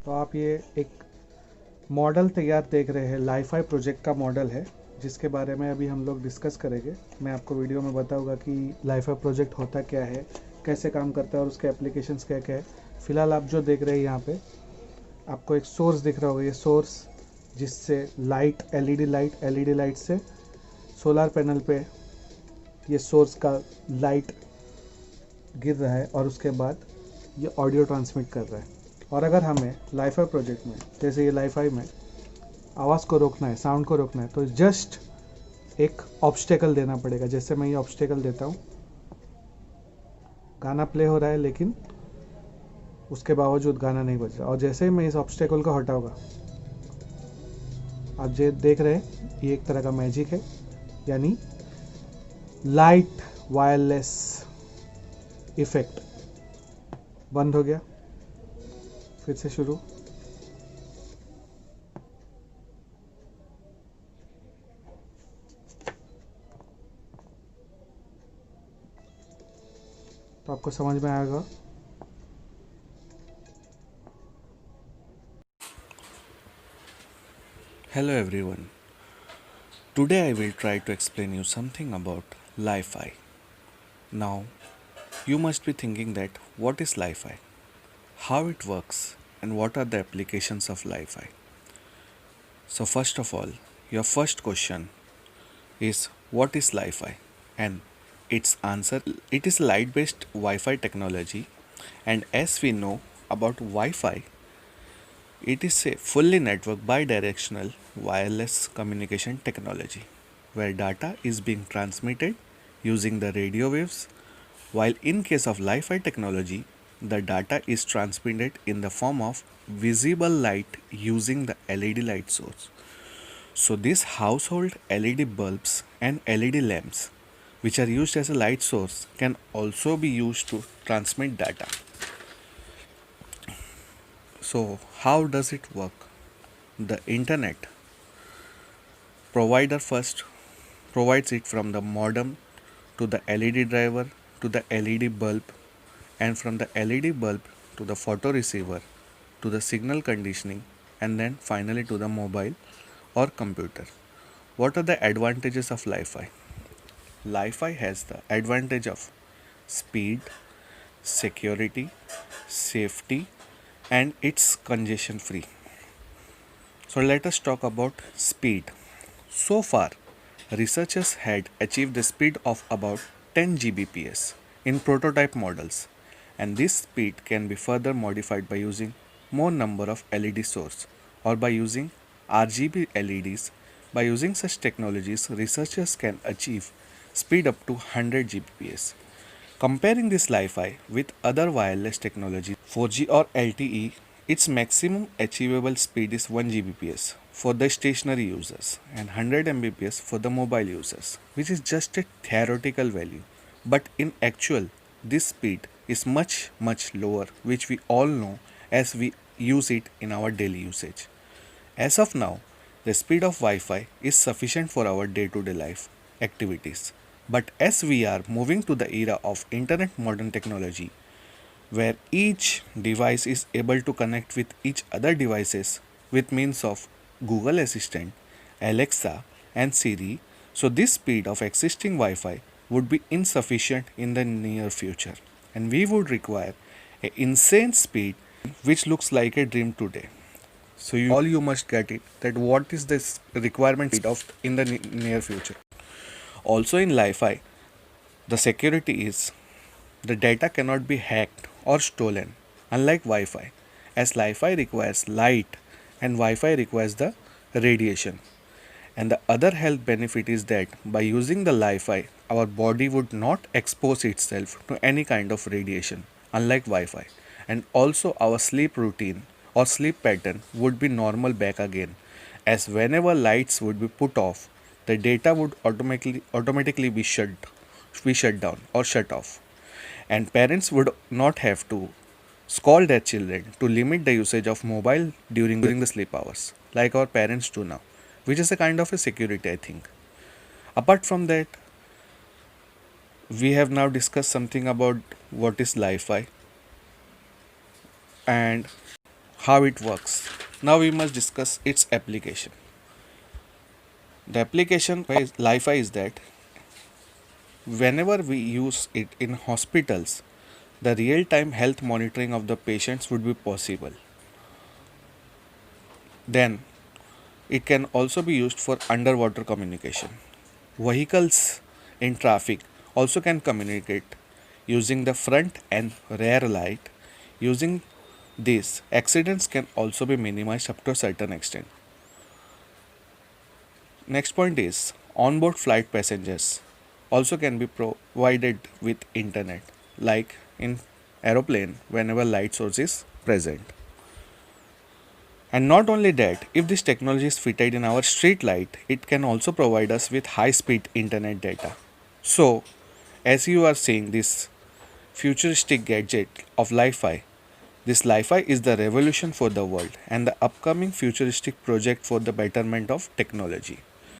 तो आप ये एक मॉडल तैयार देख रहे हैं, लाइफाई प्रोजेक्ट का मॉडल है जिसके बारे में अभी हम लोग डिस्कस करेंगे। मैं आपको वीडियो में बताऊंगा कि लाइफाई प्रोजेक्ट होता क्या है, कैसे काम करता है और उसके एप्लीकेशंस क्या क्या है। फिलहाल आप जो देख रहे हैं यहाँ पे आपको एक सोर्स दिख रहा होगा, ये सोर्स जिससे लाइट एलईडी लाइट से सोलर पैनल पे ये सोर्स का लाइट गिर रहा है और उसके बाद ये ऑडियो ट्रांसमिट कर रहा है। और अगर हमें लाइफाई प्रोजेक्ट में, जैसे ये लाइफाई में आवाज़ को रोकना है, साउंड को रोकना है, तो जस्ट एक ऑब्स्टेकल देना पड़ेगा। जैसे मैं ये ऑब्स्टेकल देता हूँ, गाना प्ले हो रहा है लेकिन उसके बावजूद गाना नहीं बज रहा। और जैसे ही मैं इस ऑब्स्टेकल को हटाऊंगा, आप जो देख रहे हैं ये एक तरह का मैजिक है, यानी लाइट वायरलेस इफेक्ट बंद हो गया। फिर से शुरू। तो आपको समझ में आएगा। Hello everyone. Today I will try to explain you something about Li-Fi. Now, you must be thinking that what is Li-Fi? How it works and what are the applications of Li-Fi? So first of all, your first question is what is Li-Fi? And its answer, it is light-based Wi-Fi technology, and as we know about Wi-Fi, it is a fully networked bidirectional wireless communication technology where data is being transmitted using the radio waves, while in case of Li-Fi technology, the data is transmitted in the form of visible light using the LED light source. So these household LED bulbs and LED lamps, which are used as a light source, can also be used to transmit data. So how does it work? The internet provider first provides it from the modem to the LED driver to the LED bulb, and from the LED bulb to the photoreceiver to the signal conditioning, and then finally to the mobile or computer. What are the advantages of Li-Fi? Li-Fi has the advantage of speed, security, safety, and it's congestion free. So let us talk about speed. So far, researchers had achieved the speed of about 10 Gbps in prototype models, and this speed can be further modified by using more number of LED source or by using RGB LEDs. By using such technologies, researchers can achieve speed up to 100 Gbps. Comparing this Li-Fi with other wireless technologies, 4G or LTE, its maximum achievable speed is 1 Gbps for the stationary users and 100 Mbps for the mobile users, which is just a theoretical value. But in actual, this speed is much lower, which we all know as we use it in our daily usage. As of now, the speed of Wi-Fi is sufficient for our day-to-day life activities. But as we are moving to the era of internet modern technology, where each device is able to connect with each other devices with means of Google Assistant, Alexa, and Siri, so this speed of existing Wi-Fi would be insufficient in the near future, and we would require an insane speed which looks like a dream today. So you must get it that what is this requirement speed of in the near future. Also in Li-Fi, the security is the data cannot be hacked or stolen, unlike Wi-Fi, as Wi-Fi requires light and Wi-Fi requires the radiation. And the other health benefit is that by using the Wi-Fi, our body would not expose itself to any kind of radiation, unlike Wi-Fi. And also our sleep routine or sleep pattern would be normal back again, as whenever lights would be put off, the data would automatically be shut down or shut off, and parents would not have to scold their children to limit the usage of mobile during the sleep hours like our parents do now, which is a kind of a security, I think. Apart from that, we have now discussed something about what is Li-Fi and how it works. Now we must discuss its application. The application of Li-Fi is that whenever we use it in hospitals, the real-time health monitoring of the patients would be possible. Then it can also be used for underwater communication. Vehicles in traffic also can communicate using the front and rear light. Using this, accidents can also be minimized up to a certain extent. Next point is onboard flight passengers also can be provided with internet, like in aeroplane whenever light source is present. And not only that, if this technology is fitted in our street light, it can also provide us with high speed internet data. So, as you are seeing this futuristic gadget of Li-Fi, this Li-Fi is the revolution for the world and the upcoming futuristic project for the betterment of technology.